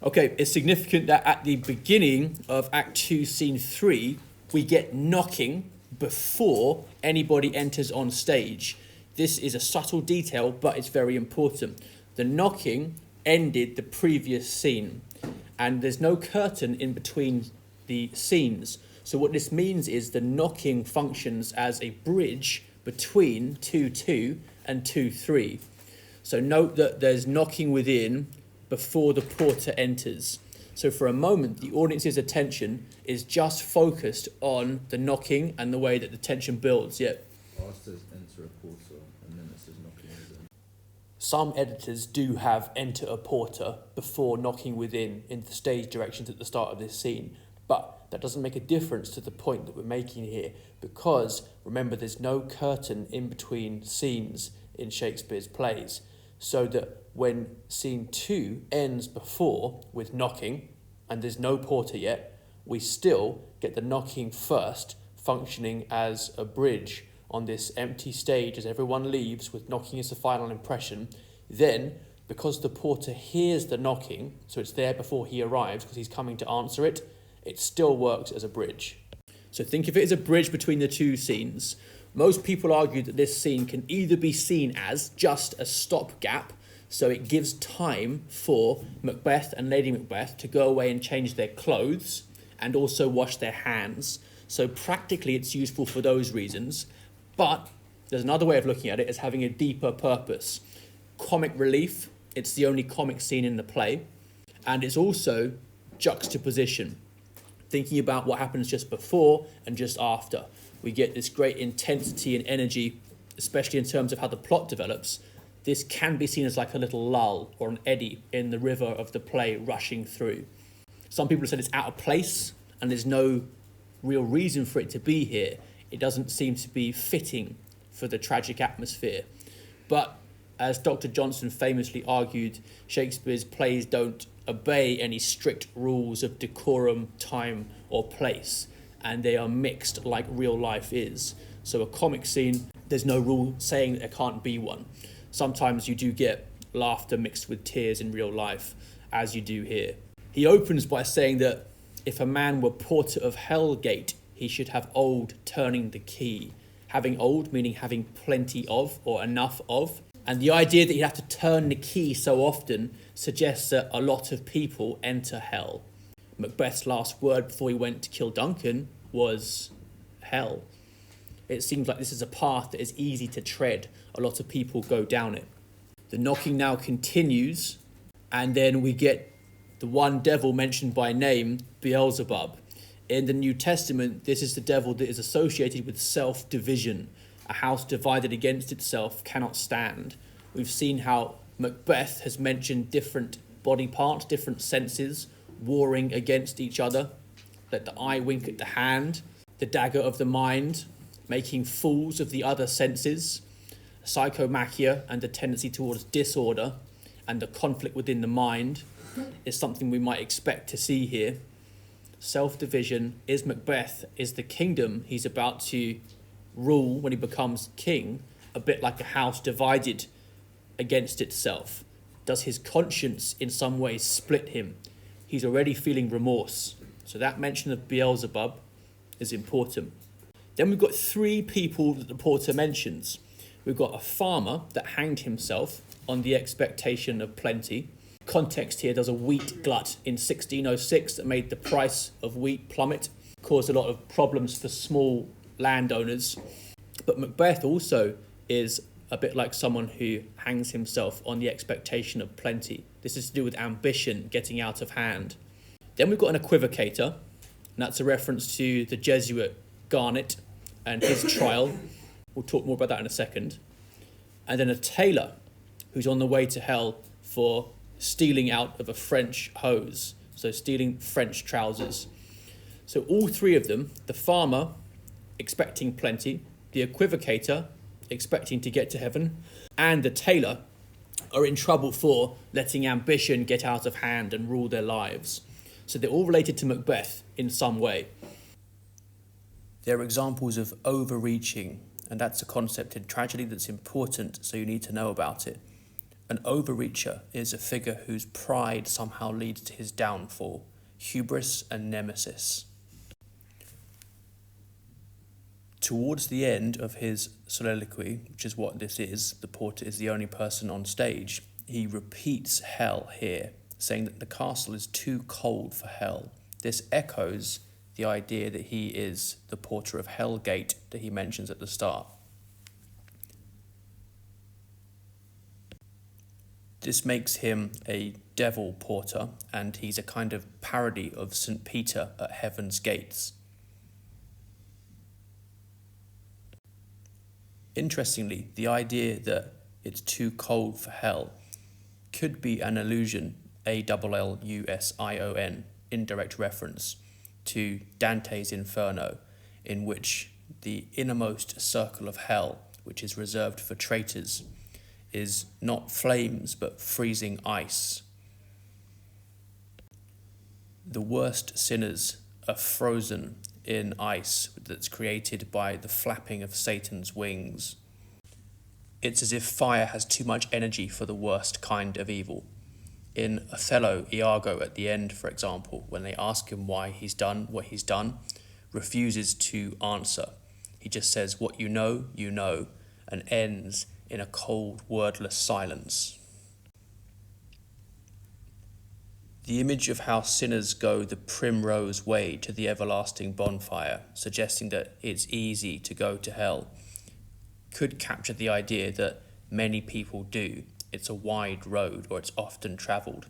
Okay, it's significant that at the beginning of Act 2, Scene 3, we get knocking before anybody enters on stage. This is a subtle detail, but it's very important. The knocking ended the previous scene, and there's no curtain in between the scenes. So what this means is the knocking functions as a bridge between 2-2 and 2-3. So note that there's knocking within before the porter enters. So for a moment, the audience's attention is just focused on the knocking and the way that the tension builds. Yeah. Says enter a porter, and then it says knocking within. Some editors do have enter a porter before knocking within in the stage directions at the start of this scene, but that doesn't make a difference to the point that we're making here, because remember, there's no curtain in between scenes in Shakespeare's plays, so that when scene 2 ends before with knocking and there's no porter yet, we still get the knocking first functioning as a bridge on this empty stage as everyone leaves with knocking as the final impression. Then, because the porter hears the knocking, so it's there before he arrives because he's coming to answer it, it still works as a bridge. So think of it as a bridge between the two scenes. Most people argue that this scene can either be seen as just a stopgap, so it gives time for Macbeth and Lady Macbeth to go away and change their clothes and also wash their hands. So practically it's useful for those reasons, but there's another way of looking at it as having a deeper purpose. Comic relief, it's the only comic scene in the play, and it's also juxtaposition, thinking about what happens just before and just after. We get this great intensity and energy, especially in terms of how the plot develops. This can be seen as like a little lull or an eddy in the river of the play rushing through. Some people have said it's out of place and there's no real reason for it to be here. It doesn't seem to be fitting for the tragic atmosphere. But as Dr. Johnson famously argued, Shakespeare's plays don't obey any strict rules of decorum, time, or place, and they are mixed like real life is. So a comic scene, there's no rule saying that there can't be one. Sometimes you do get laughter mixed with tears in real life, as you do here. He opens by saying that if a man were porter of Hellgate, he should have old turning the key. Having old meaning having plenty of or enough of. And the idea that you have to turn the key so often suggests that a lot of people enter hell. Macbeth's last word before he went to kill Duncan was hell. It seems like this is a path that is easy to tread. A lot of people go down it. The knocking now continues, and then we get the one devil mentioned by name, Beelzebub. In the New Testament, this is the devil that is associated with self-division. A house divided against itself cannot stand. We've seen how Macbeth has mentioned different body parts, different senses, warring against each other. Let the eye wink at the hand, the dagger of the mind, making fools of the other senses, psychomachia and the tendency towards disorder and the conflict within the mind is something we might expect to see here. Self-division is Macbeth, is the kingdom he's about to rule when he becomes king, a bit like a house divided against itself. Does his conscience in some ways split him? He's already feeling remorse. So that mention of Beelzebub is important. Then we've got three people that the porter mentions. We've got a farmer that hanged himself on the expectation of plenty. Context here, there's a wheat glut in 1606 that made the price of wheat plummet, caused a lot of problems for small landowners. But Macbeth also is a bit like someone who hangs himself on the expectation of plenty. This is to do with ambition getting out of hand. Then we've got an equivocator, and that's a reference to the Jesuit Garnet and his trial. We'll talk more about that in a second. And then a tailor who's on the way to hell for stealing out of a French hose, so stealing French trousers. So all three of them, the farmer expecting plenty, the equivocator expecting to get to heaven, and the tailor are in trouble for letting ambition get out of hand and rule their lives. So they're all related to Macbeth in some way. They're examples of overreaching, and that's a concept in tragedy that's important, so you need to know about it. An overreacher is a figure whose pride somehow leads to his downfall, hubris and nemesis. Towards the end of his soliloquy, which is what this is, the porter is the only person on stage, he repeats hell here, saying that the castle is too cold for hell. This echoes the idea that he is the porter of Hellgate that he mentions at the start. This makes him a devil porter, and he's a kind of parody of St. Peter at Heaven's Gates. Interestingly, the idea that it's too cold for hell could be an allusion, Allusion, indirect reference, to Dante's Inferno, in which the innermost circle of hell, which is reserved for traitors, is not flames but freezing ice. The worst sinners are frozen in ice that's created by the flapping of Satan's wings. It's as if fire has too much energy for the worst kind of evil. In Othello, Iago at the end, for example, when they ask him why he's done what he's done, refuses to answer. He just says, "What you know, and ends in a cold, wordless silence. The image of how sinners go the primrose way to the everlasting bonfire, suggesting that it's easy to go to hell, could capture the idea that many people do. It's a wide road, or it's often travelled.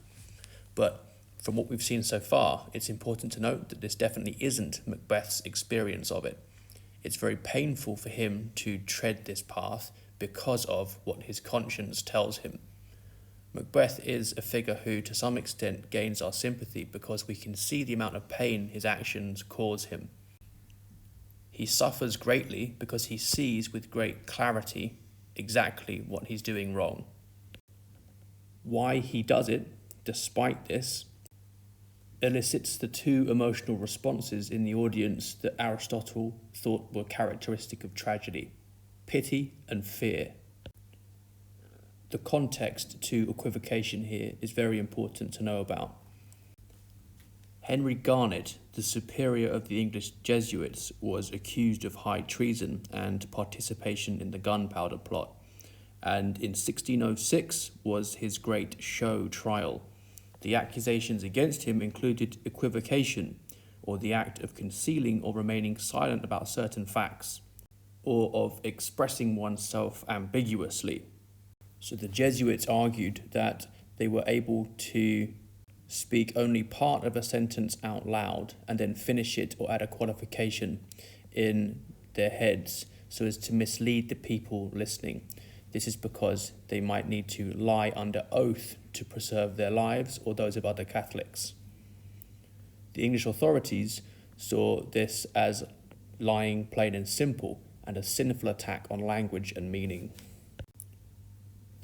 But from what we've seen so far, it's important to note that this definitely isn't Macbeth's experience of it. It's very painful for him to tread this path because of what his conscience tells him. Macbeth is a figure who, to some extent, gains our sympathy because we can see the amount of pain his actions cause him. He suffers greatly because he sees with great clarity exactly what he's doing wrong. Why he does it, despite this, elicits the two emotional responses in the audience that Aristotle thought were characteristic of tragedy: pity and fear. The context to equivocation here is very important to know about. Henry Garnet, the superior of the English Jesuits, was accused of high treason and participation in the gunpowder plot, and in 1606 was his great show trial. The accusations against him included equivocation, or the act of concealing or remaining silent about certain facts, or of expressing oneself ambiguously. So the Jesuits argued that they were able to speak only part of a sentence out loud and then finish it or add a qualification in their heads so as to mislead the people listening. This is because they might need to lie under oath to preserve their lives or those of other Catholics. The English authorities saw this as lying plain and simple and a sinful attack on language and meaning.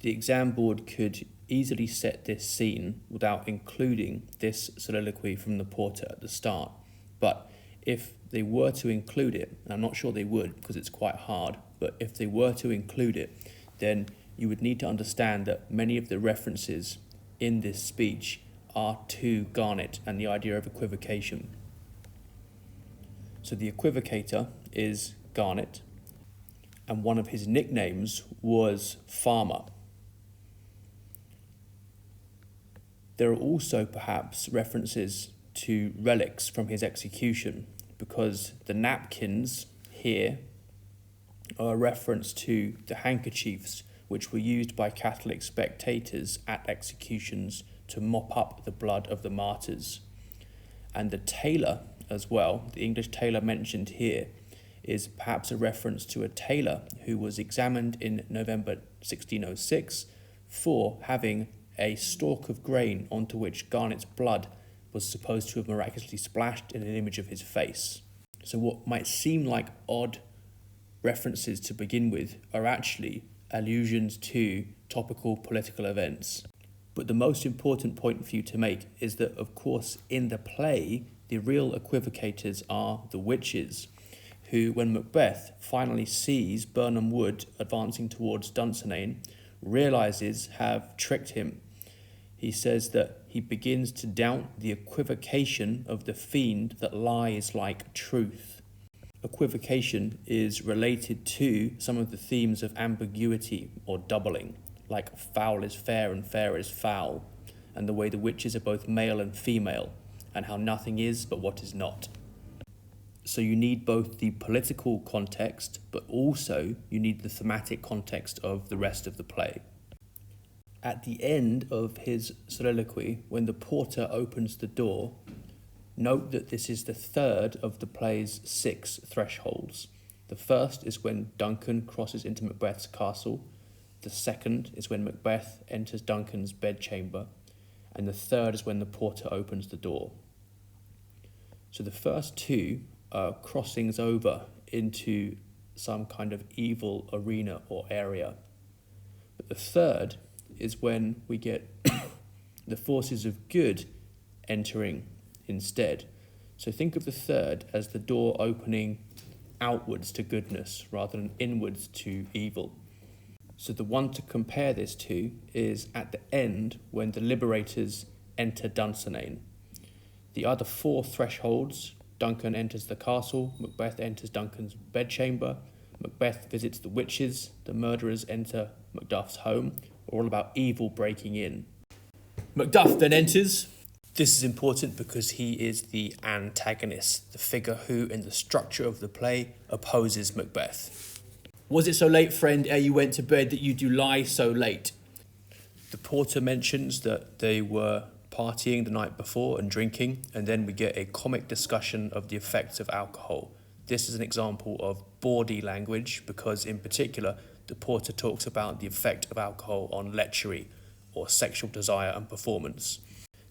The exam board could easily set this scene without including this soliloquy from the porter at the start, but if they were to include it, and I'm not sure they would because it's quite hard, but if they were to include it, then you would need to understand that many of the references in this speech are to Garnet and the idea of equivocation. So the Equivocator is Garnet, and one of his nicknames was Farmer. There are also perhaps references to relics from his execution, because the napkins here are a reference to the handkerchiefs which were used by Catholic spectators at executions to mop up the blood of the martyrs. And the tailor as well, the English tailor mentioned here, is perhaps a reference to a tailor who was examined in November 1606 for having a stalk of grain onto which Garnet's blood was supposed to have miraculously splashed in an image of his face. So what might seem like odd references to begin with are actually allusions to topical political events. But the most important point for you to make is that, of course, in the play, the real equivocators are the witches, who, when Macbeth finally sees Birnam Wood advancing towards Dunsinane, realizes have tricked him. He says that he begins to doubt the equivocation of the fiend that lies like truth. Equivocation is related to some of the themes of ambiguity or doubling, like foul is fair and fair is foul, and the way the witches are both male and female, and how nothing is but what is not. So you need both the political context, but also you need the thematic context of the rest of the play. At the end of his soliloquy, when the porter opens the door, note that this is the third of the play's 6 thresholds. The first is when Duncan crosses into Macbeth's castle. The second is when Macbeth enters Duncan's bedchamber. And the third is when the porter opens the door. So the first 2 are crossings over into some kind of evil arena or area. But the third is when we get the forces of good entering instead. So think of the third as the door opening outwards to goodness rather than inwards to evil. So the one to compare this to is at the end when the liberators enter Dunsinane. The other 4 thresholds, Duncan enters the castle, Macbeth enters Duncan's bedchamber, Macbeth visits the witches, the murderers enter Macduff's home, are all about evil breaking in. Macduff then enters. This is important because he is the antagonist, the figure who, in the structure of the play, opposes Macbeth. Was it so late, friend, ere you went to bed, that you do lie so late? The porter mentions that they were partying the night before and drinking, and then we get a comic discussion of the effects of alcohol. This is an example of bawdy language because, in particular, the porter talks about the effect of alcohol on lechery, or sexual desire and performance.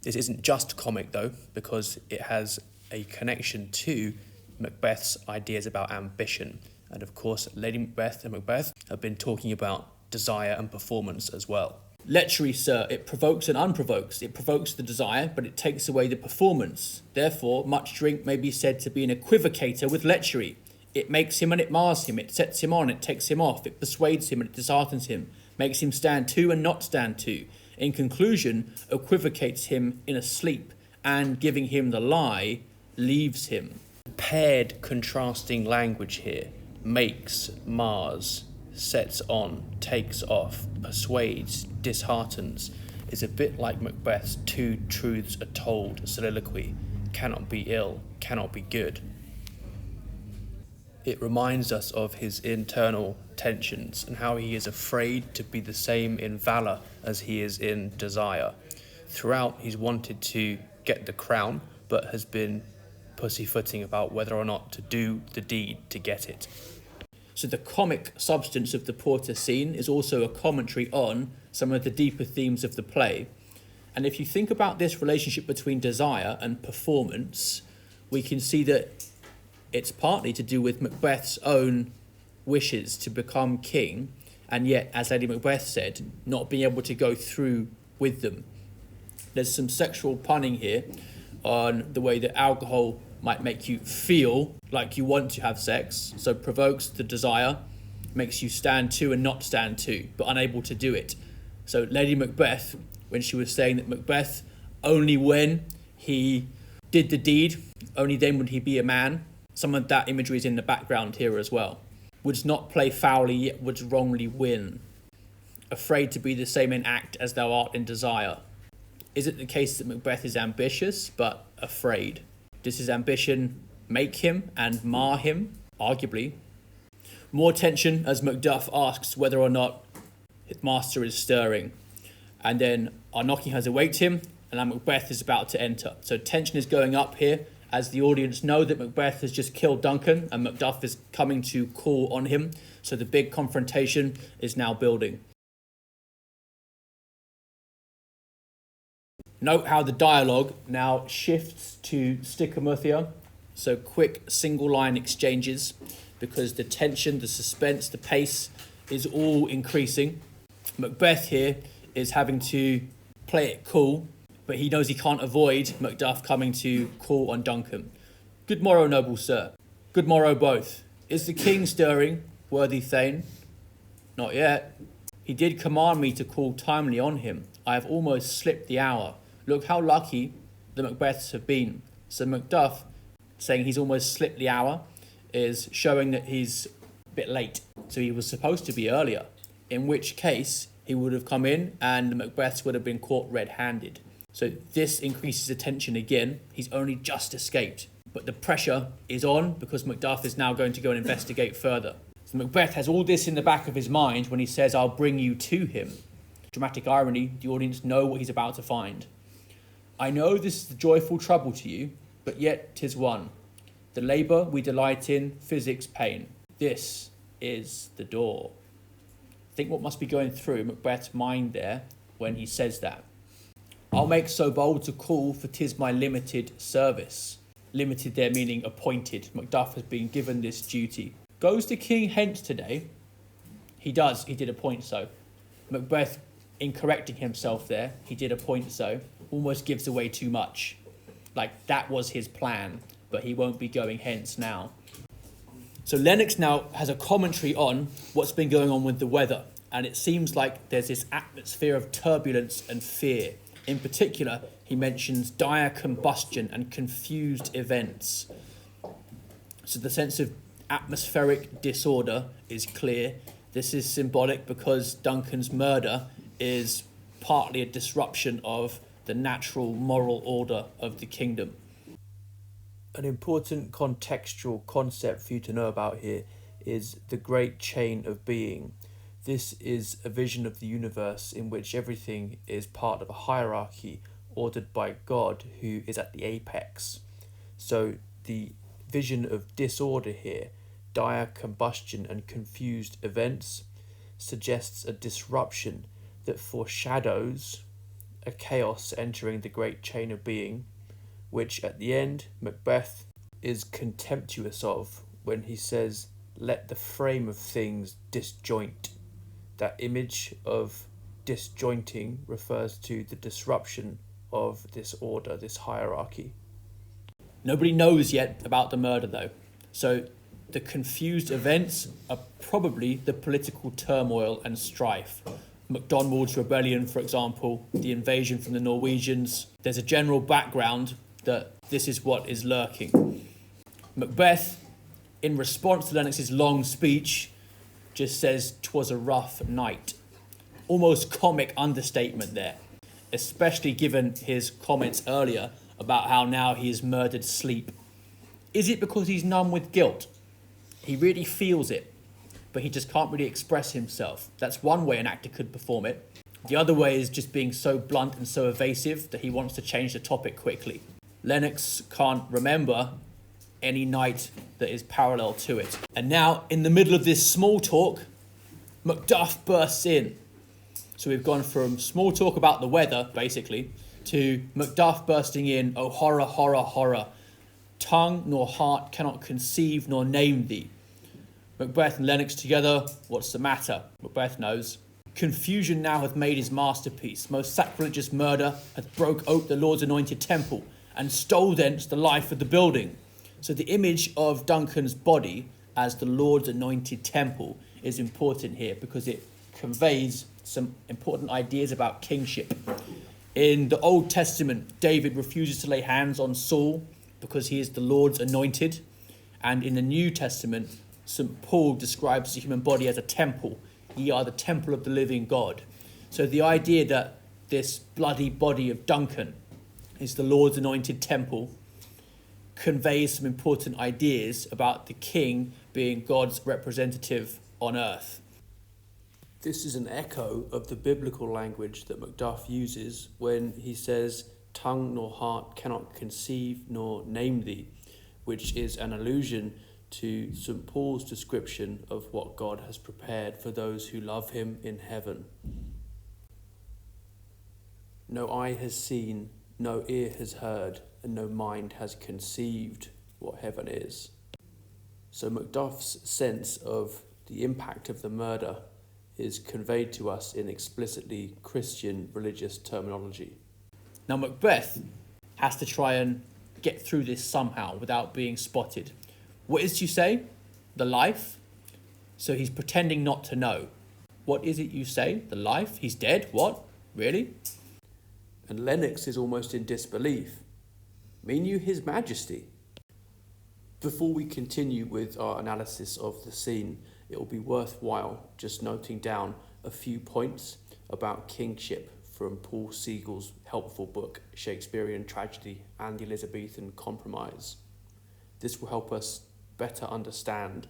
This isn't just comic, though, because it has a connection to Macbeth's ideas about ambition. And of course, Lady Macbeth and Macbeth have been talking about desire and performance as well. Lechery, sir, it provokes and unprovokes. It provokes the desire, but it takes away the performance. Therefore, much drink may be said to be an equivocator with lechery. It makes him and it mars him. It sets him on, it takes him off. It persuades him and it disheartens him. Makes him stand to and not stand to. In conclusion, equivocates him in a sleep, and giving him the lie, leaves him. Paired contrasting language here. Makes, mars, sets on, takes off, persuades, disheartens, is a bit like Macbeth's 2 truths are told soliloquy. Cannot be ill, cannot be good. It reminds us of his internal tensions and how he is afraid to be the same in valour as he is in desire. Throughout, he's wanted to get the crown, but has been pussyfooting about whether or not to do the deed to get it. So the comic substance of the porter scene is also a commentary on some of the deeper themes of the play. And if you think about this relationship between desire and performance, we can see that it's partly to do with Macbeth's own wishes to become king, and yet, as Lady Macbeth said, not being able to go through with them. There's some sexual punning here on the way that alcohol might make you feel like you want to have sex, so provokes the desire, makes you stand to and not stand to, but unable to do it. So Lady Macbeth, when she was saying that Macbeth, only when he did the deed, only then would he be a man, some of that imagery is in the background here as well. Would not play foully, yet would wrongly win. Afraid to be the same in act as thou art in desire. Is it the case that Macbeth is ambitious, but afraid? Does his ambition make him and mar him? Arguably. More tension as Macduff asks whether or not his master is stirring. And then our knocking has awaked him, and now Macbeth is about to enter. So tension is going up here as the audience know that Macbeth has just killed Duncan and Macduff is coming to call on him. So the big confrontation is now building. Note how the dialogue now shifts to stichomathia, so quick single line exchanges, because the tension, the suspense, the pace is all increasing. Macbeth here is having to play it cool, but he knows he can't avoid Macduff coming to call on Duncan. Good morrow, noble sir. Good morrow both. Is the king stirring, worthy thane? Not yet. He did command me to call timely on him. I have almost slipped the hour. Look how lucky the Macbeths have been. So Macduff, saying he's almost slipped the hour, is showing that he's a bit late. So he was supposed to be earlier, in which case he would have come in and the Macbeths would have been caught red-handed. So this increases the tension again. He's only just escaped. But the pressure is on because Macduff is now going to go and investigate further. So Macbeth has all this in the back of his mind when he says, I'll bring you to him. Dramatic irony, the audience know what he's about to find. I know this is the joyful trouble to you, but yet 'tis one. The labour we delight in, physics pain. This is the door. Think what must be going through Macbeth's mind there when he says that. I'll make so bold to call, for 'tis my limited service. Limited there meaning appointed. Macduff has been given this duty. Goes the king hence today? He does, he did appoint so. Macbeth, in correcting himself there, he did appoint so, almost gives away too much. Like, that was his plan, but he won't be going hence now. So Lennox now has a commentary on what's been going on with the weather, and it seems like there's this atmosphere of turbulence and fear. In particular, he mentions dire combustion and confused events. So the sense of atmospheric disorder is clear. This is symbolic because Duncan's murder is partly a disruption of the natural moral order of the kingdom. An important contextual concept for you to know about here is the great chain of being. This is a vision of the universe in which everything is part of a hierarchy ordered by God, who is at the apex. So the vision of disorder here, dire combustion and confused events, suggests a disruption that foreshadows a chaos entering the great chain of being, which at the end Macbeth is contemptuous of when he says, let the frame of things disjoint. That image of disjointing refers to the disruption of this order, this hierarchy. Nobody knows yet about the murder though. So the confused events are probably the political turmoil and strife. MacDonald's rebellion, for example, the invasion from the Norwegians. There's a general background that this is what is lurking. Macbeth, in response to Lennox's long speech, just says 'twas a rough night. Almost comic understatement there, especially given his comments earlier about how now he has murdered sleep. Is it because he's numb with guilt? He really feels it, but he just can't really express himself. That's one way an actor could perform it. The other way is just being so blunt and so evasive that he wants to change the topic quickly. Lennox can't remember any night that is parallel to it. And now, in the middle of this small talk, Macduff bursts in. So we've gone from small talk about the weather, basically, to Macduff bursting in, oh horror, horror, horror. Tongue nor heart cannot conceive nor name thee. Macbeth and Lennox together, what's the matter? Macbeth knows. Confusion now hath made his masterpiece. Most sacrilegious murder hath broke ope the Lord's anointed temple, and stole thence the life of the building. So the image of Duncan's body as the Lord's anointed temple is important here because it conveys some important ideas about kingship. In the Old Testament, David refuses to lay hands on Saul because he is the Lord's anointed. And in the New Testament, St. Paul describes the human body as a temple. Ye are the temple of the living God. So the idea that this bloody body of Duncan is the Lord's anointed temple conveys some important ideas about the king being God's representative on earth. This is an echo of the biblical language that Macduff uses when he says, tongue nor heart cannot conceive nor name thee, which is an allusion to St. Paul's description of what God has prepared for those who love him in heaven. No eye has seen, no ear has heard, and no mind has conceived what heaven is. So Macduff's sense of the impact of the murder is conveyed to us in explicitly Christian religious terminology. Now Macbeth has to try and get through this somehow without being spotted. What is you say? The life? So he's pretending not to know. What is it you say? The life? He's dead? What? Really? And Lennox is almost in disbelief. Mean you His Majesty? Before we continue with our analysis of the scene, it will be worthwhile just noting down a few points about kingship from Paul Siegel's helpful book, Shakespearean Tragedy and the Elizabethan Compromise. This will help us better understand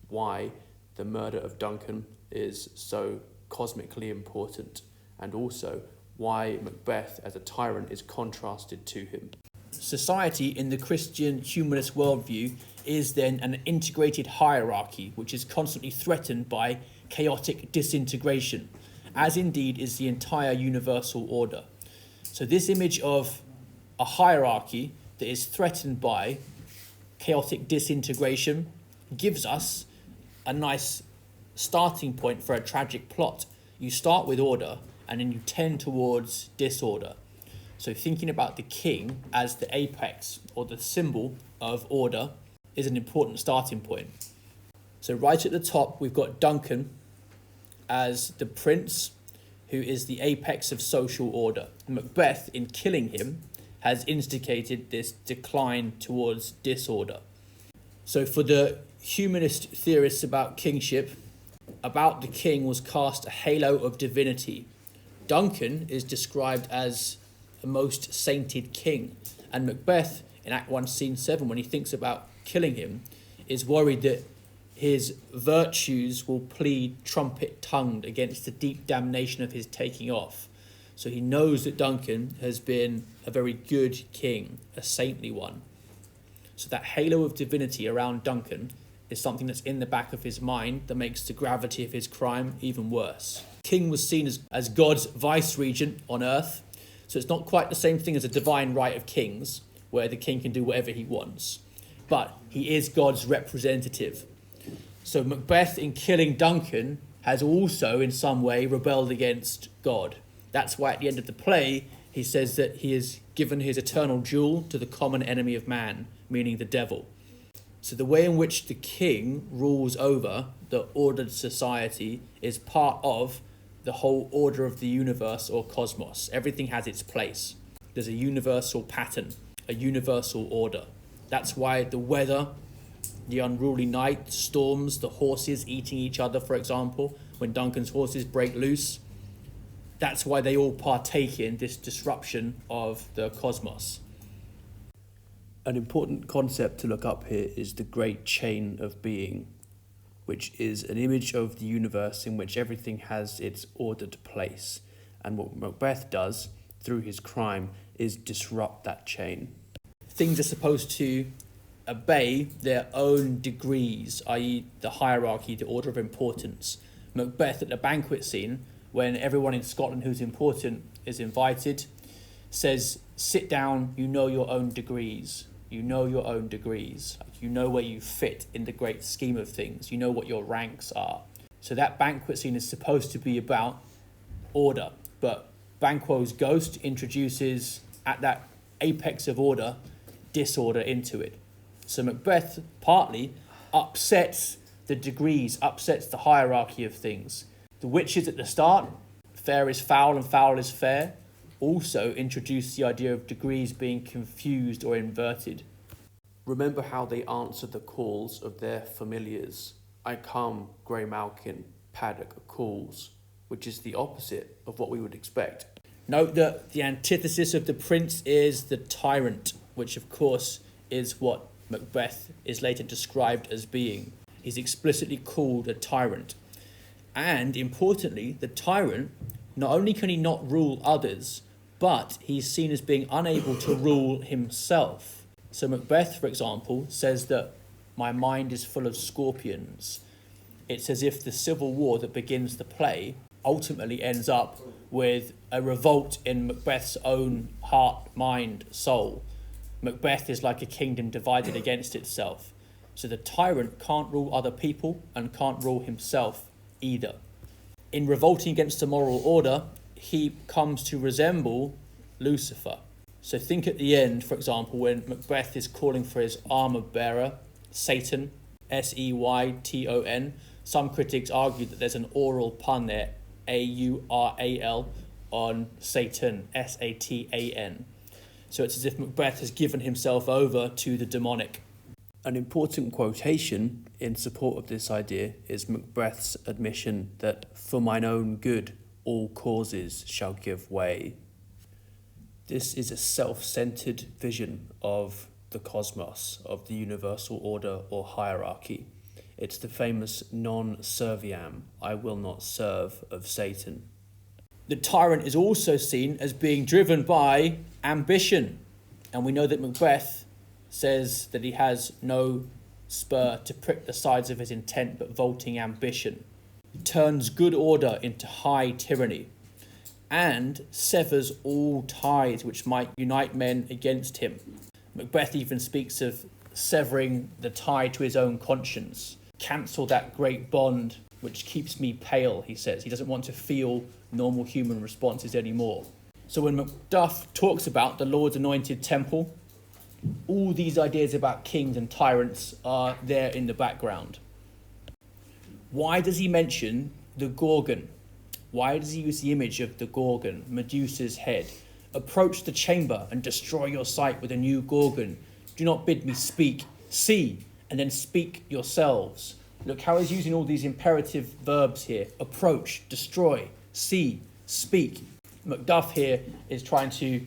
why the murder of Duncan is so cosmically important, and also why Macbeth as a tyrant is contrasted to him. Society in the Christian humanist worldview is then an integrated hierarchy which is constantly threatened by chaotic disintegration, as indeed is the entire universal order. So this image of a hierarchy that is threatened by chaotic disintegration gives us a nice starting point for a tragic plot. You start with order and then you tend towards disorder. So thinking about the king as the apex or the symbol of order is an important starting point. So right at the top, we've got Duncan as the prince, who is the apex of social order. Macbeth, in killing him, has instigated this decline towards disorder. So for the humanist theorists about kingship, about the king was cast a halo of divinity. Duncan is described as a most sainted king, and Macbeth, in Act 1, Scene 7, when he thinks about killing him, is worried that his virtues will plead trumpet-tongued against the deep damnation of his taking off. So he knows that Duncan has been a very good king, a saintly one. So that halo of divinity around Duncan is something that's in the back of his mind that makes the gravity of his crime even worse. King was seen as God's vice-regent on earth, so it's not quite the same thing as a divine right of kings, where the king can do whatever he wants. But he is God's representative. So Macbeth, in killing Duncan, has also in some way rebelled against God. That's why at the end of the play, he says that he has given his eternal jewel to the common enemy of man, meaning the devil. So the way in which the king rules over the ordered society is part of the whole order of the universe or cosmos. Everything has its place. There's a universal pattern, a universal order. That's why the weather, the unruly night, storms, the horses eating each other, for example, when Duncan's horses break loose, that's why they all partake in this disruption of the cosmos. An important concept to look up here is the great chain of being, which is an image of the universe in which everything has its ordered place. And what Macbeth does through his crime is disrupt that chain. Things are supposed to obey their own degrees, i.e. the hierarchy, the order of importance. Macbeth at the banquet scene, when everyone in Scotland who's important is invited, says, sit down, you know your own degrees. You know your own degrees. You know where you fit in the great scheme of things. You know what your ranks are. So that banquet scene is supposed to be about order. But Banquo's ghost introduces, at that apex of order, disorder into it. So Macbeth partly upsets the degrees, upsets the hierarchy of things. The witches at the start, fair is foul and foul is fair, also introduce the idea of degrees being confused or inverted. Remember how they answered the calls of their familiars. I come, Grey Malkin, Paddock calls, which is the opposite of what we would expect. Note that the antithesis of the prince is the tyrant, which of course is what Macbeth is later described as being. He's explicitly called a tyrant. And importantly, the tyrant, not only can he not rule others, but he's seen as being unable to rule himself. So Macbeth, for example, says that my mind is full of scorpions. It's as if the civil war that begins the play ultimately ends up with a revolt in Macbeth's own heart, mind, soul. Macbeth is like a kingdom divided against itself. So the tyrant can't rule other people and can't rule himself either. In revolting against the moral order, he comes to resemble Lucifer. So think at the end, for example, when Macbeth is calling for his armour bearer, Satan, Seyton, Some critics argue that there's an oral pun there, A-U-R-A-L, on Satan, S-A-T-A-N. So it's as if Macbeth has given himself over to the demonic. An important quotation in support of this idea is Macbeth's admission that for mine own good all causes shall give way. This is a self-centered vision of the cosmos, of the universal order or hierarchy. It's the famous non serviam, I will not serve, of Satan. The tyrant is also seen as being driven by ambition. And we know that Macbeth says that he has no spur to prick the sides of his intent but vaulting ambition. He turns good order into high tyranny and severs all ties which might unite men against him. Macbeth even speaks of severing the tie to his own conscience. Cancel that great bond which keeps me pale, he says. He doesn't want to feel normal human responses anymore. So when Macduff talks about the Lord's anointed temple, all these ideas about kings and tyrants are there in the background. Why does he mention the Gorgon? Why does he use the image of the Gorgon, Medusa's head? Approach the chamber and destroy your sight with a new Gorgon. Do not bid me speak. See, and then speak yourselves. Look how he's using all these imperative verbs here. Approach, destroy, see, speak. Macduff here is trying to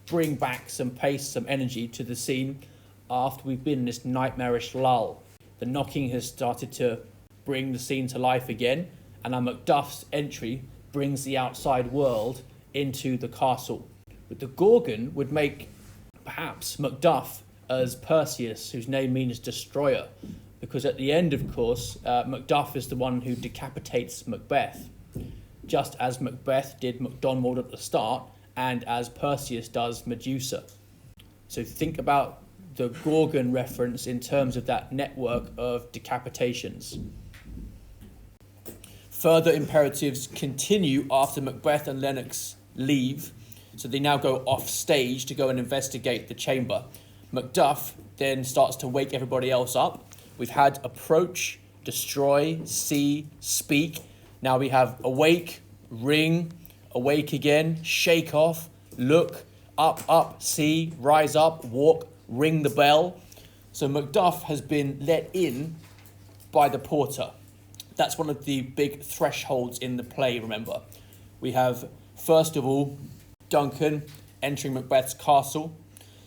bring back some pace, some energy to the scene after we've been in this nightmarish lull. The knocking has started to bring the scene to life again, and now Macduff's entry brings the outside world into the castle. But the Gorgon would make perhaps Macduff as Perseus, whose name means destroyer, because at the end, of course, Macduff is the one who decapitates Macbeth, just as Macbeth did Macdonald at the start, and as Perseus does Medusa. So think about the Gorgon reference in terms of that network of decapitations. Further imperatives continue after Macbeth and Lennox leave, so they now go off stage to go and investigate the chamber. Macduff then starts to wake everybody else up. We've had approach, destroy, see, speak. Now we have awake, ring, awake again, shake off, look, up, see, rise up, walk, ring the bell. So Macduff has been let in by the porter. That's one of the big thresholds in the play, remember. We have, first of all, Duncan entering Macbeth's castle.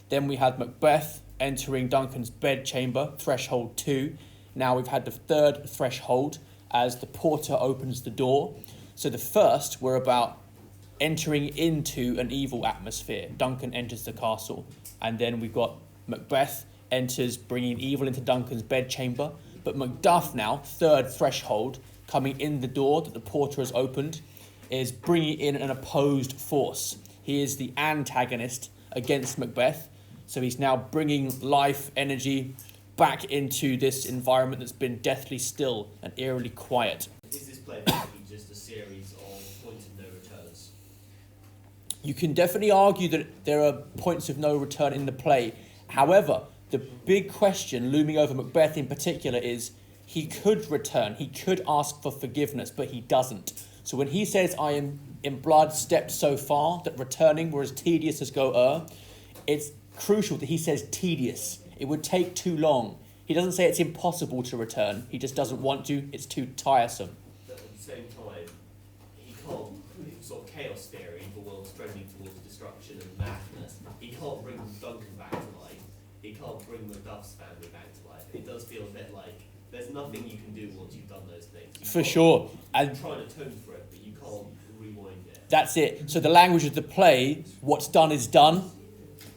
Then we had Macbeth entering Duncan's bedchamber, threshold 2. Now we've had the third threshold as the porter opens the door. So the first were about entering into an evil atmosphere. Duncan enters the castle. And then we've got Macbeth enters, bringing evil into Duncan's bedchamber. But Macduff now, third threshold, coming in the door that the porter has opened, is bringing in an opposed force. He is the antagonist against Macbeth. So he's now bringing life, energy back into this environment that's been deathly still and eerily quiet. Is this play basically just a series of points of no returns? You can definitely argue that there are points of no return in the play. However, the big question looming over Macbeth in particular is he could return, he could ask for forgiveness, but he doesn't. So when he says, I am in blood stepped so far that returning were as tedious as go it's crucial that he says tedious. It would take too long. He doesn't say it's impossible to return. He just doesn't want to. It's too tiresome. But at the same time, he can't, sort of chaos theory, the world's trending towards destruction and madness. He can't bring Duncan back to life. He can't bring Macduff's family back to life. It does feel a bit like there's nothing you can do once you've done those things. For sure. And try to atone for it, but you can't rewind it. That's it. So the language of the play, what's done is done,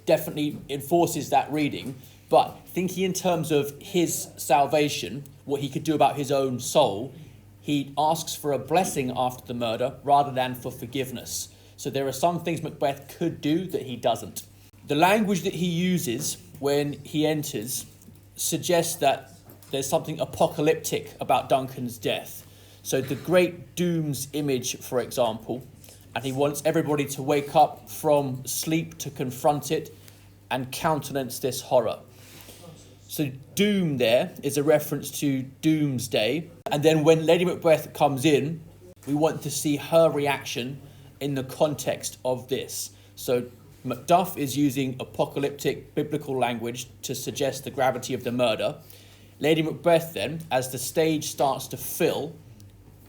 definitely enforces that reading. But thinking in terms of his salvation, what he could do about his own soul, he asks for a blessing after the murder rather than for forgiveness. So there are some things Macbeth could do that he doesn't. The language that he uses when he enters suggests that there's something apocalyptic about Duncan's death. So the great doom's image, for example, and he wants everybody to wake up from sleep to confront it and countenance this horror. So doom there is a reference to doomsday. And then when Lady Macbeth comes in, we want to see her reaction in the context of this. So Macduff is using apocalyptic biblical language to suggest the gravity of the murder. Lady Macbeth then, as the stage starts to fill,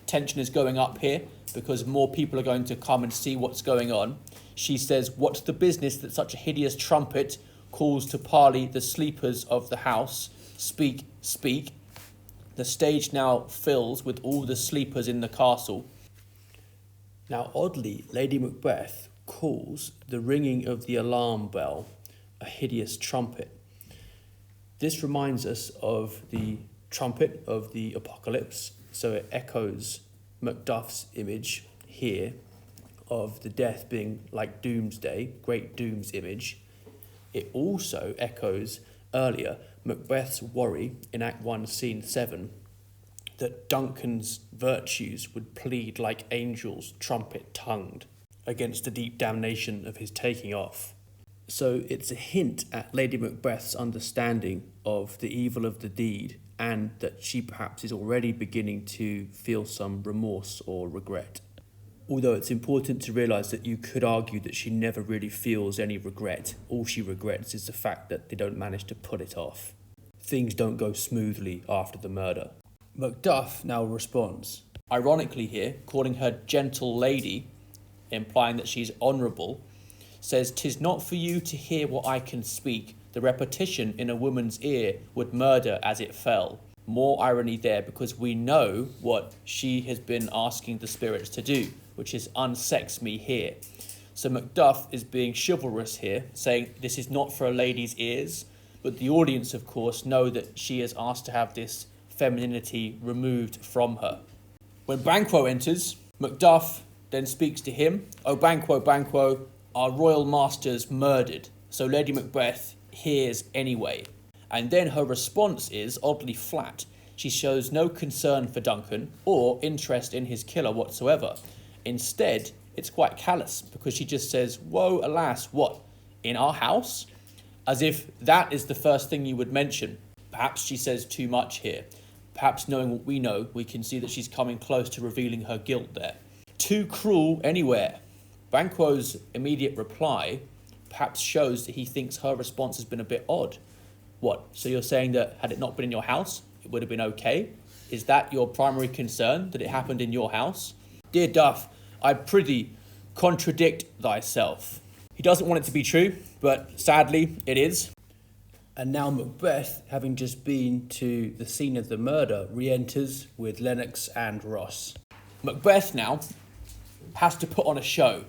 tension is going up here because more people are going to come and see what's going on. She says, "What's the business that such a hideous trumpet calls to parley the sleepers of the house? Speak, speak." The stage now fills with all the sleepers in the castle. Now, oddly, Lady Macbeth calls the ringing of the alarm bell a hideous trumpet. This reminds us of the trumpet of the apocalypse, so it echoes Macduff's image here of the death being like doomsday, great doom's image. It also echoes earlier Macbeth's worry in Act 1, Scene 7, that Duncan's virtues would plead like angels trumpet-tongued against the deep damnation of his taking off. So it's a hint at Lady Macbeth's understanding of the evil of the deed and that she perhaps is already beginning to feel some remorse or regret. Although it's important to realise that you could argue that she never really feels any regret. All she regrets is the fact that they don't manage to pull it off. Things don't go smoothly after the murder. Macduff now responds, ironically here, calling her gentle lady, implying that she's honourable, says, "'Tis not for you to hear what I can speak. The repetition in a woman's ear would murder as it fell." More irony there because we know what she has been asking the spirits to do, which is unsex me here. So Macduff is being chivalrous here, saying this is not for a lady's ears, but the audience, of course, know that she is asked to have this femininity removed from her. When Banquo enters, Macduff then speaks to him. "Oh, Banquo, Banquo, our royal master's murdered." So Lady Macbeth hears anyway. And then her response is oddly flat. She shows no concern for Duncan or interest in his killer whatsoever. Instead, it's quite callous because she just says, "Woe, alas, what? In our house?" As if that is the first thing you would mention. Perhaps she says too much here. Perhaps knowing what we know, we can see that she's coming close to revealing her guilt there. Too cruel anywhere. Banquo's immediate reply perhaps shows that he thinks her response has been a bit odd. What, so you're saying that had it not been in your house, it would have been okay? Is that your primary concern, that it happened in your house? Dear Duff, I prithee, contradict thyself. He doesn't want it to be true, but sadly it is. And now Macbeth, having just been to the scene of the murder, re-enters with Lennox and Ross. Macbeth now has to put on a show,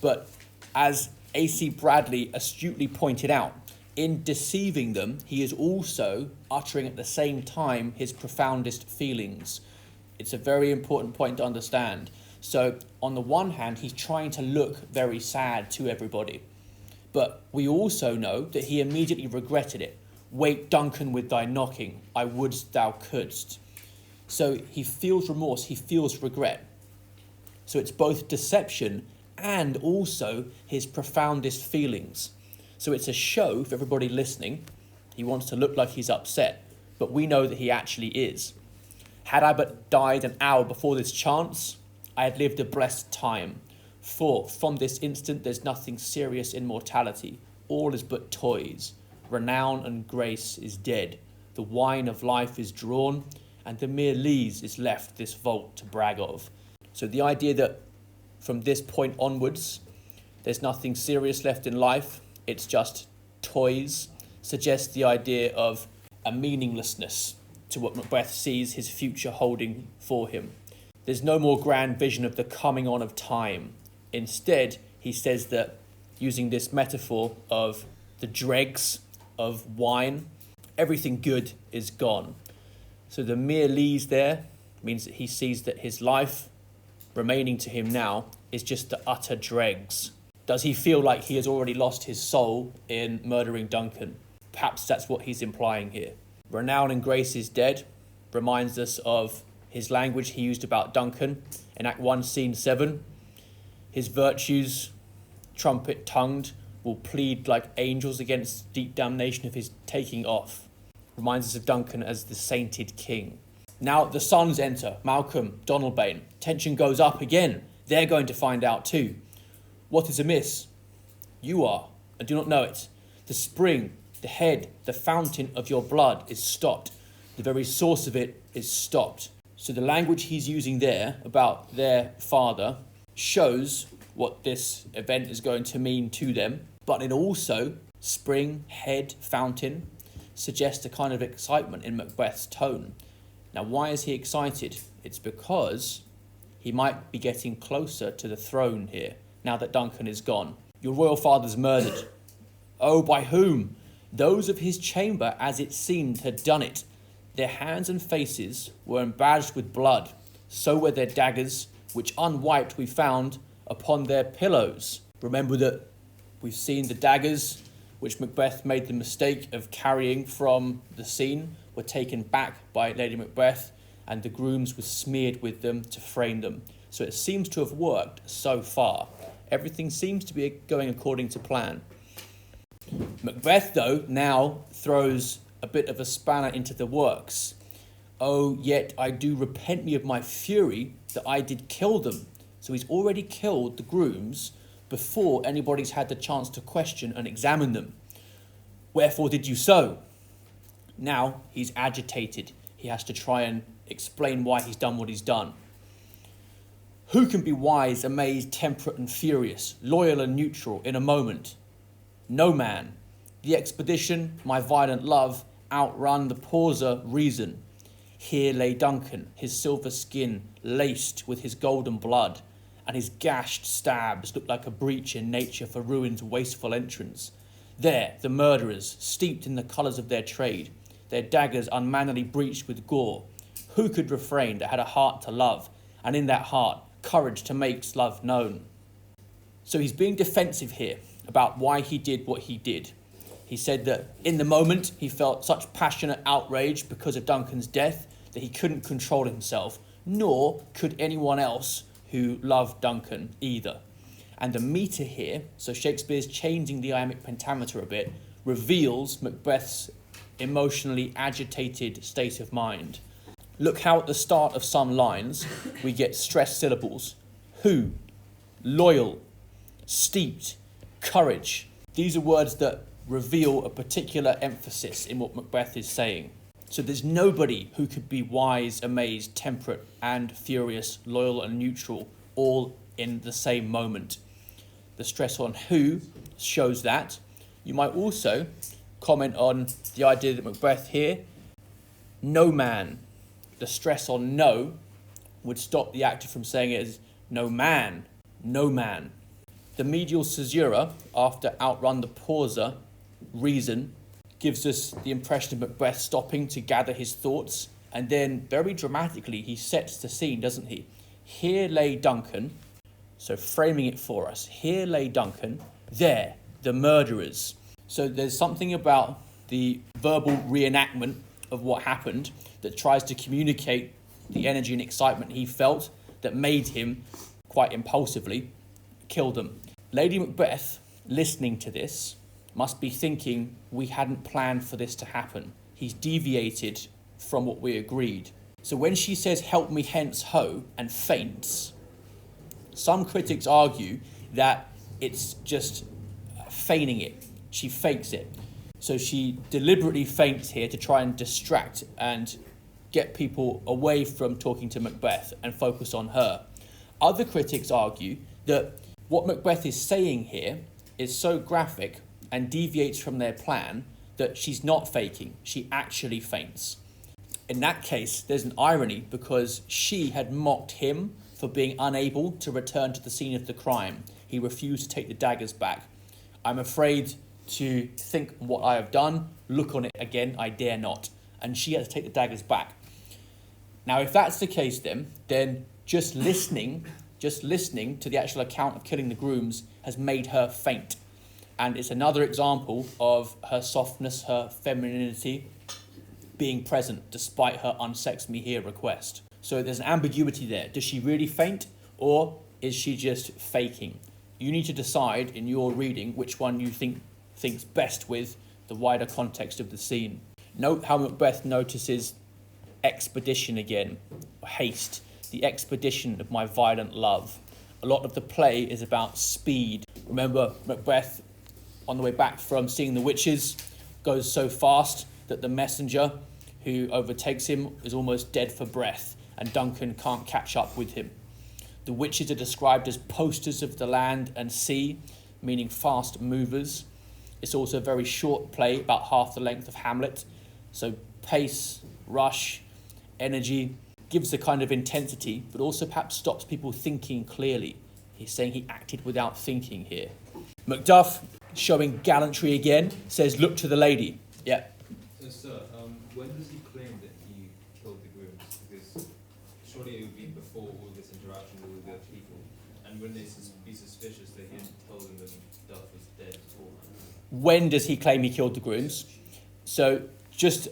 but as A.C. Bradley astutely pointed out, in deceiving them, he is also uttering at the same time his profoundest feelings. It's a very important point to understand. So, on the one hand, he's trying to look very sad to everybody. But we also know that he immediately regretted it. "Wake, Duncan, with thy knocking, I would thou couldst." So he feels remorse, he feels regret. So it's both deception and also his profoundest feelings. So it's a show for everybody listening. He wants to look like he's upset, but we know that he actually is. "Had I but died an hour before this chance, I had lived a blessed time. For from this instant there's nothing serious in mortality. All is but toys. Renown and grace is dead. The wine of life is drawn, and the mere lees is left this vault to brag of." So the idea that from this point onwards, there's nothing serious left in life, it's just toys, suggests the idea of a meaninglessness to what Macbeth sees his future holding for him. There's no more grand vision of the coming on of time. Instead, he says that, using this metaphor of the dregs of wine, everything good is gone. So the mere lees there means that he sees that his life remaining to him now is just the utter dregs. Does he feel like he has already lost his soul in murdering Duncan? Perhaps that's what he's implying here. Renown and grace is dead reminds us of his language he used about Duncan in Act 1, Scene 7. His virtues, trumpet-tongued, will plead like angels against deep damnation of his taking off. reminds us of Duncan as the sainted king. Now the sons enter, Malcolm, Donalbain. Tension goes up again. They're going to find out too. What is amiss? You are, and do not know it. The spring, the head, the fountain of your blood is stopped. The very source of it is stopped. So the language he's using there about their father shows what this event is going to mean to them. But it also, spring, head, fountain, suggests a kind of excitement in Macbeth's tone. Now, why is he excited? It's because he might be getting closer to the throne here, now that Duncan is gone. Your royal father's murdered. Oh, by whom? Those of his chamber, as it seemed, had done it. Their hands and faces were embadged with blood. So were their daggers, which unwiped we found upon their pillows. Remember that we've seen the daggers, which Macbeth made the mistake of carrying from the scene, were taken back by Lady Macbeth, and the grooms were smeared with them to frame them. So it seems to have worked so far. Everything seems to be going according to plan. Macbeth, though, now throws a bit of a spanner into the works. Oh, yet I do repent me of my fury that I did kill them. So he's already killed the grooms before anybody's had the chance to question and examine them. Wherefore did you so? Now he's agitated. He has to try and explain why he's done what he's done. Who can be wise, amazed, temperate and furious, loyal and neutral in a moment? No man. The expedition, my violent love, outrun the pauser reason. Here lay Duncan, his silver skin laced with his golden blood, and his gashed stabs looked like a breach in nature for ruin's wasteful entrance. There, the murderers, steeped in the colours of their trade, their daggers unmannily breached with gore. Who could refrain that had a heart to love, and in that heart, courage to make love known? So he's being defensive here about why he did what he did. He said that in the moment he felt such passionate outrage because of Duncan's death that he couldn't control himself, nor could anyone else who loved Duncan either. And the meter here, so Shakespeare's changing the iambic pentameter a bit, reveals Macbeth's emotionally agitated state of mind. Look how at the start of some lines we get stressed syllables. Who, loyal, steeped, courage. These are words that reveal a particular emphasis in what Macbeth is saying. So there's nobody who could be wise, amazed, temperate and furious, loyal and neutral, all in the same moment. The stress on who shows that. You might also comment on the idea that Macbeth here, no man. The stress on no would stop the actor from saying it as no man, no man. The medial caesura, after outrun the pauser, reason, gives us the impression of Macbeth stopping to gather his thoughts, and then very dramatically he sets the scene, doesn't he? Here lay Duncan, so framing it for us, here lay Duncan, there, the murderers. So there's something about the verbal reenactment of what happened that tries to communicate the energy and excitement he felt that made him, quite impulsively, kill them. Lady Macbeth, listening to this, must be thinking, we hadn't planned for this to happen. He's deviated from what we agreed. So when she says, help me hence ho, and faints, some critics argue that it's just feigning it. She fakes it. So she deliberately faints here to try and distract and get people away from talking to Macbeth and focus on her. Other critics argue that what Macbeth is saying here is so graphic and deviates from their plan that she's not faking, she actually faints. In that case, there's an irony because she had mocked him for being unable to return to the scene of the crime. He refused to take the daggers back. I'm afraid to think what I have done, look on it again, I dare not. And she had to take the daggers back. Now, if that's the case then just listening to the actual account of killing the grooms has made her faint. And it's another example of her softness, her femininity being present despite her unsex me here request. So there's an ambiguity there. Does she really faint or is she just faking? You need to decide in your reading which one you thinks best with the wider context of the scene. Note how Macbeth notices expedition again, haste, the expedition of my violent love. A lot of the play is about speed. Remember, Macbeth, on the way back from seeing the witches, goes so fast that the messenger who overtakes him is almost dead for breath, and Duncan can't catch up with him. The witches are described as posters of the land and sea, meaning fast movers. It's also a very short play, about half the length of Hamlet. So pace, rush, energy, gives the kind of intensity, but also perhaps stops people thinking clearly. He's saying he acted without thinking here. Macduff, showing gallantry again, says, look to the lady. Yeah. So, sir, when does he claim that he killed the grooms? Because surely it would be before all this interaction with the people. And wouldn't they be suspicious that he hadn't told them that Macduff was dead beforehand? When does he claim he killed the grooms? So just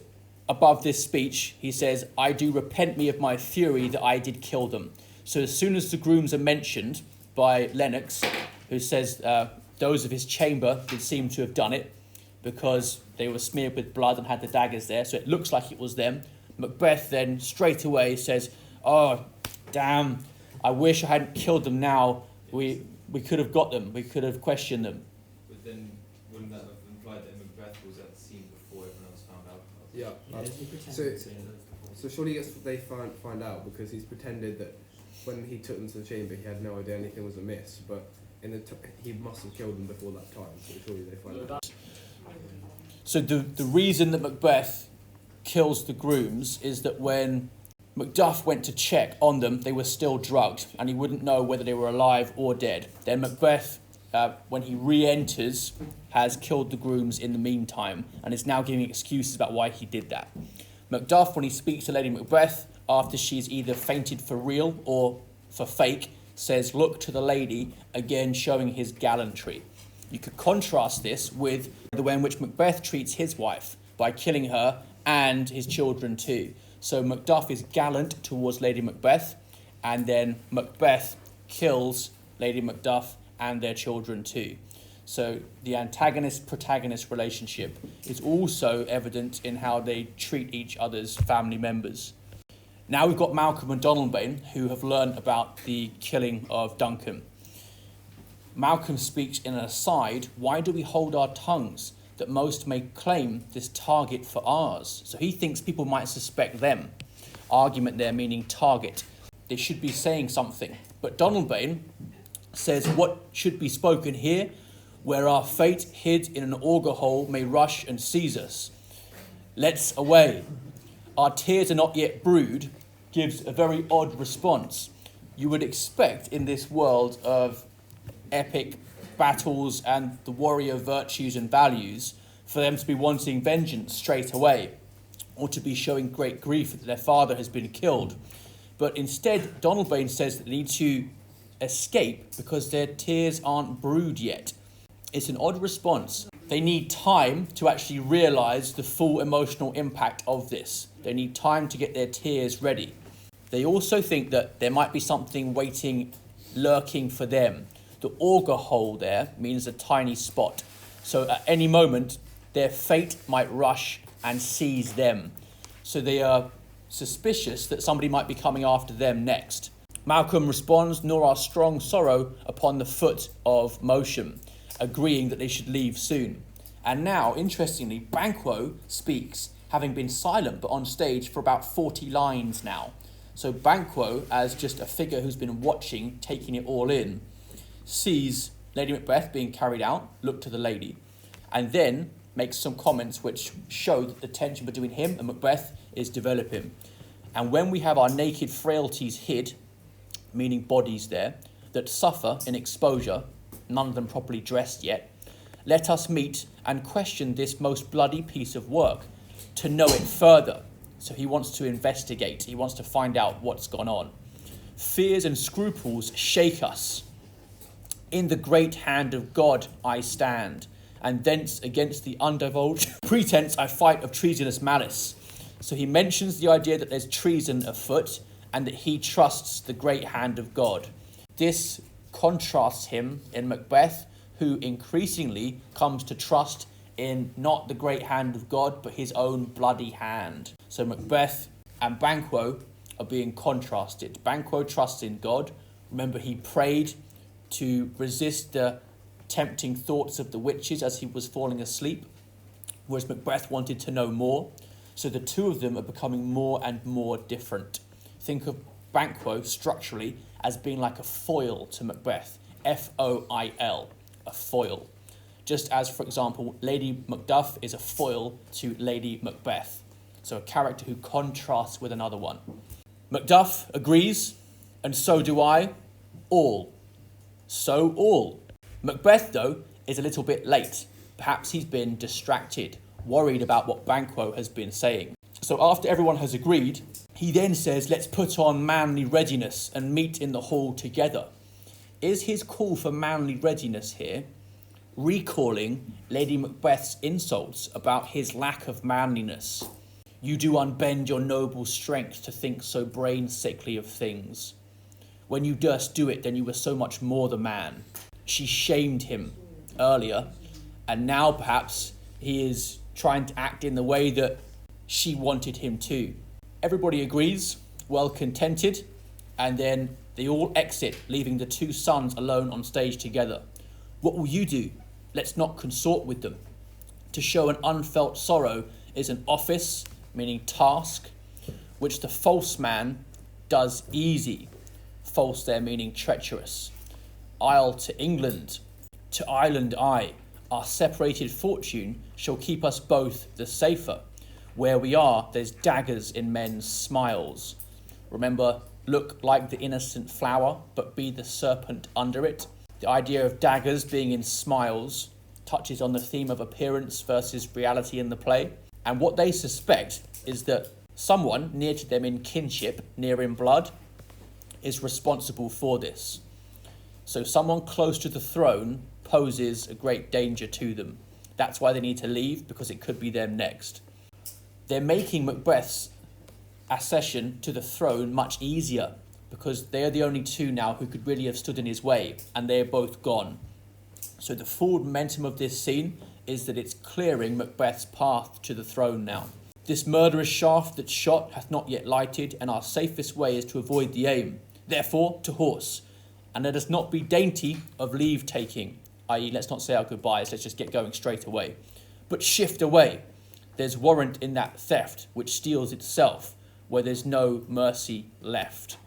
above this speech, he says, I do repent me of my fury that I did kill them. So as soon as the grooms are mentioned by Lennox, who says those of his chamber did seem to have done it because they were smeared with blood and had the daggers there, so it looks like it was them. Macbeth then straight away says, oh, damn, I wish I hadn't killed them now. We could have got them. We could have questioned them. But then wouldn't that have implied that Macbeth was at the scene before everyone else found out? So surely they find out because he's pretended that when he took them to the chamber, he had no idea anything was amiss. But he must have killed them before that time. So surely they find out. So the reason that Macbeth kills the grooms is that when Macduff went to check on them, they were still drugged, and he wouldn't know whether they were alive or dead. Then Macbeth, when he re-enters, has killed the grooms in the meantime, and is now giving excuses about why he did that. Macduff, when he speaks to Lady Macbeth, after she's either fainted for real or for fake, says, look to the lady, again showing his gallantry. You could contrast this with the way in which Macbeth treats his wife by killing her and his children too. So Macduff is gallant towards Lady Macbeth, and then Macbeth kills Lady Macduff and their children too. So the antagonist-protagonist relationship is also evident in how they treat each other's family members. Now we've got Malcolm and Donalbain, who have learned about the killing of Duncan. Malcolm speaks in an aside, why do we hold our tongues that most may claim this target for ours? So he thinks people might suspect them. Argument there meaning target. They should be saying something. But Donalbain says what should be spoken here, where our fate hid in an auger hole may rush and seize us. Let's away. Our tears are not yet brewed, gives a very odd response. You would expect in this world of epic battles and the warrior virtues and values for them to be wanting vengeance straight away, or to be showing great grief that their father has been killed. But instead, Donalbain says that they need to escape because their tears aren't brewed yet. It's an odd response. They need time to actually realise the full emotional impact of this. They need time to get their tears ready. They also think that there might be something waiting, lurking for them. The auger hole there means a tiny spot. So at any moment, their fate might rush and seize them. So they are suspicious that somebody might be coming after them next. Malcolm responds, nor our strong sorrow upon the foot of motion, agreeing that they should leave soon. And now, interestingly, Banquo speaks, having been silent but on stage for about 40 lines now. So Banquo, as just a figure who's been watching, taking it all in, sees Lady Macbeth being carried out, look to the lady, and then makes some comments which show that the tension between him and Macbeth is developing. And when we have our naked frailties hid, meaning bodies there, that suffer in exposure, none of them properly dressed yet, let us meet and question this most bloody piece of work, to know it further. So he wants to investigate, he wants to find out what's gone on. Fears and scruples shake us. In the great hand of God I stand, and thence against the undivulged pretense I fight of treasonous malice. So he mentions the idea that there's treason afoot, and that he trusts the great hand of God. This contrasts him in Macbeth, who increasingly comes to trust in not the great hand of God, but his own bloody hand. So Macbeth and Banquo are being contrasted. Banquo trusts in God. Remember, he prayed to resist the tempting thoughts of the witches as he was falling asleep, whereas Macbeth wanted to know more. So the two of them are becoming more and more different. Think of Banquo structurally as being like a foil to Macbeth. Foil, a foil. Just as, for example, Lady Macduff is a foil to Lady Macbeth. So a character who contrasts with another one. Macduff agrees, and so do I, all. So all. Macbeth, though, is a little bit late. Perhaps he's been distracted, worried about what Banquo has been saying. So after everyone has agreed, he then says, let's put on manly readiness and meet in the hall together. Is his call for manly readiness here recalling Lady Macbeth's insults about his lack of manliness? You do unbend your noble strength to think so brain-sickly of things. When you durst do it, then you were so much more the man. She shamed him earlier, and now perhaps he is trying to act in the way that she wanted him to. Everybody agrees, well contented, and then they all exit, leaving the two sons alone on stage together. What will you do? Let's not consort with them. To show an unfelt sorrow is an office, meaning task, which the false man does easy. False there meaning treacherous. Isle to England, to Ireland I, our separated fortune shall keep us both the safer. Where we are, there's daggers in men's smiles. Remember, look like the innocent flower, but be the serpent under it. The idea of daggers being in smiles touches on the theme of appearance versus reality in the play. And what they suspect is that someone near to them in kinship, near in blood, is responsible for this. So someone close to the throne poses a great danger to them. That's why they need to leave, because it could be them next. They're making Macbeth's accession to the throne much easier, because they are the only two now who could really have stood in his way, and they're both gone. So the full momentum of this scene is that it's clearing Macbeth's path to the throne now. This murderous shaft that's shot hath not yet lighted, and our safest way is to avoid the aim. Therefore, to horse. And let us not be dainty of leave-taking, i.e. let's not say our goodbyes, let's just get going straight away. But shift away. There's warrant in that theft which steals itself, where there's no mercy left.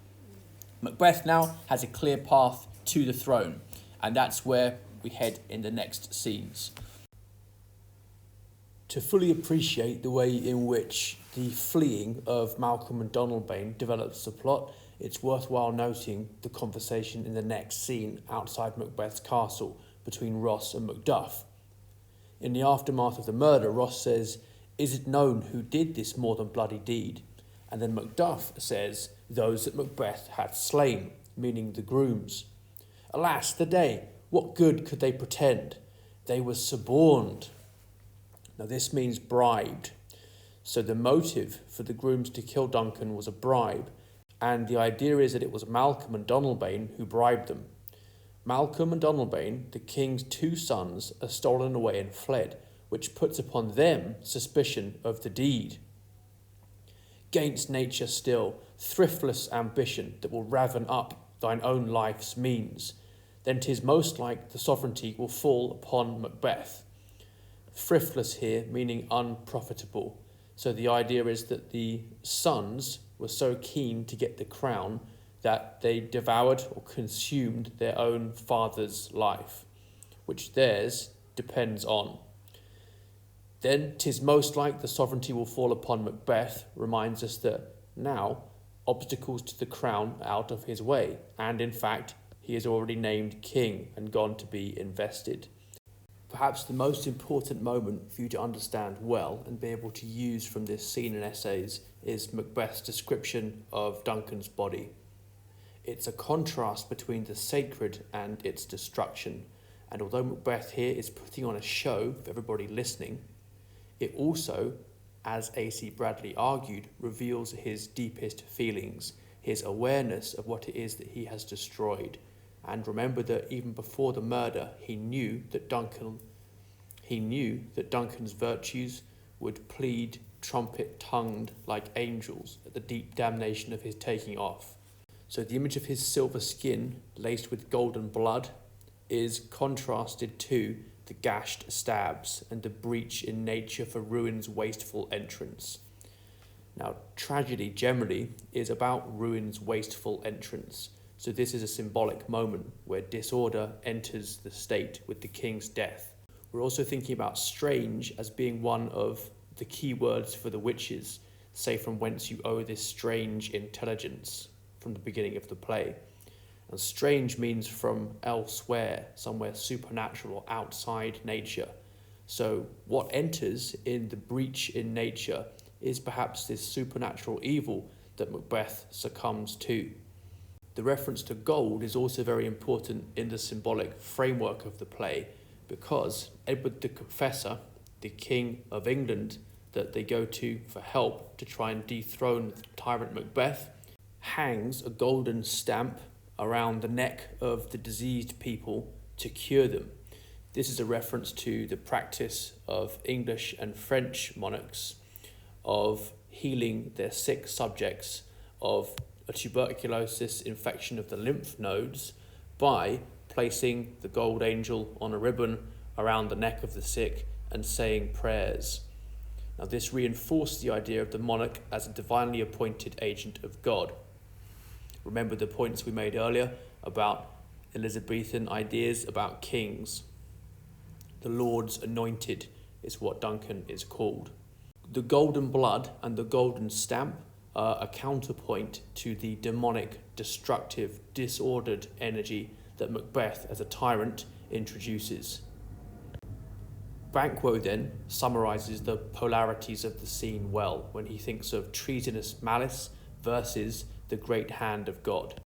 Macbeth now has a clear path to the throne, and that's where we head in the next scenes. To fully appreciate the way in which the fleeing of Malcolm and Donalbain develops the plot, it's worthwhile noting the conversation in the next scene outside Macbeth's castle between Ross and Macduff. In the aftermath of the murder, Ross says, "Is it known who did this more than bloody deed?" And then Macduff says, "Those that Macbeth had slain," meaning the grooms. Alas, the day, what good could they pretend? They were suborned. Now this means bribed. So the motive for the grooms to kill Duncan was a bribe, and the idea is that it was Malcolm and Donalbain who bribed them. Malcolm and Donalbain, the king's two sons, are stolen away and fled, which puts upon them suspicion of the deed. Gainst nature still, thriftless ambition that will raven up thine own life's means, then 'tis most like the sovereignty will fall upon Macbeth. Thriftless here meaning unprofitable. So the idea is that the sons were so keen to get the crown that they devoured or consumed their own father's life, which theirs depends on. Then 'tis most like the sovereignty will fall upon Macbeth reminds us that now obstacles to the crown are out of his way, and in fact he is already named king and gone to be invested. Perhaps the most important moment for you to understand well and be able to use from this scene and essays is Macbeth's description of Duncan's body. It's a contrast between the sacred and its destruction, and although Macbeth here is putting on a show for everybody listening, it also, as A.C. Bradley argued, reveals his deepest feelings, his awareness of what it is that he has destroyed. And remember that even before the murder, he knew that Duncan He knew that Duncan's virtues would plead trumpet-tongued like angels at the deep damnation of his taking off. So the image of his silver skin laced with golden blood is contrasted to the gashed stabs and the breach in nature for ruin's wasteful entrance. Now, tragedy generally is about ruin's wasteful entrance, so this is a symbolic moment where disorder enters the state with the king's death. We're also thinking about strange as being one of the key words for the witches, say from whence you owe this strange intelligence, from the beginning of the play. And strange means from elsewhere, somewhere supernatural or outside nature. So what enters in the breach in nature is perhaps this supernatural evil that Macbeth succumbs to. The reference to gold is also very important in the symbolic framework of the play, because Edward the Confessor, the King of England that they go to for help to try and dethrone the tyrant Macbeth, hangs a golden stamp around the neck of the diseased people to cure them. This is a reference to the practice of English and French monarchs of healing their sick subjects of a tuberculosis infection of the lymph nodes by placing the gold angel on a ribbon around the neck of the sick and saying prayers. Now, this reinforced the idea of the monarch as a divinely appointed agent of God. Remember the points we made earlier about Elizabethan ideas about kings. The Lord's anointed is what Duncan is called. The golden blood and the golden stamp are a counterpoint to the demonic, destructive, disordered energy that Macbeth as a tyrant introduces. Banquo then summarises the polarities of the scene well when he thinks of treasonous malice versus the great hand of God.